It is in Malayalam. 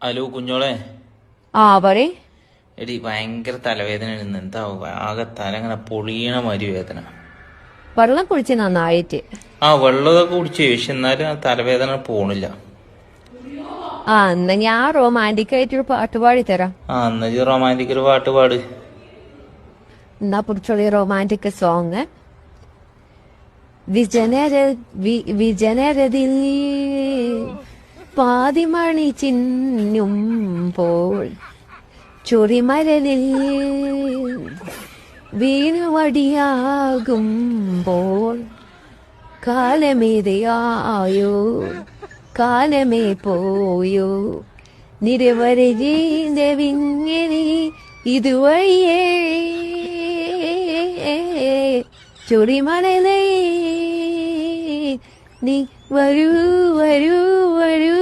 ഹലോ കുഞ്ഞോളെ. പറയ്. എടി ഭയങ്കര തലവേദന ഇരുന്ന് എന്താ ആകെ തല ഇങ്ങനെ പൊളിയണ മാതിരി വേദന. വെള്ളം കുടിച്ച് നന്നായിട്ട്. വെള്ളമൊക്കെ കുടിച്ചു, പക്ഷെ എന്നാലും ആ തലവേദന പോണില്ല. എന്നാ ഞാൻ റൊമാൻറ്റിക് ആയിട്ടൊരു പാട്ട് പാടിത്തരാം. എന്നാ റൊമാൻറ്റിക് ഒരു പാട്ട് പാട്. എന്നാ പിടിച്ചോളി റൊമാൻറ്റിക് സോങ്. വിജനരതിൽ പാതിമണി ചിന്നുമ്പോൾ ചൊറിമരലിൽ വീണുവടിയാകുമ്പോൾ കാലമേതയായോ കാലമേ പോയോ നിരവധി വിങ്ങിനി ഇതുവഴിയേ ചൊറിമലയിലേ നീ വരൂ വരൂ വരൂ.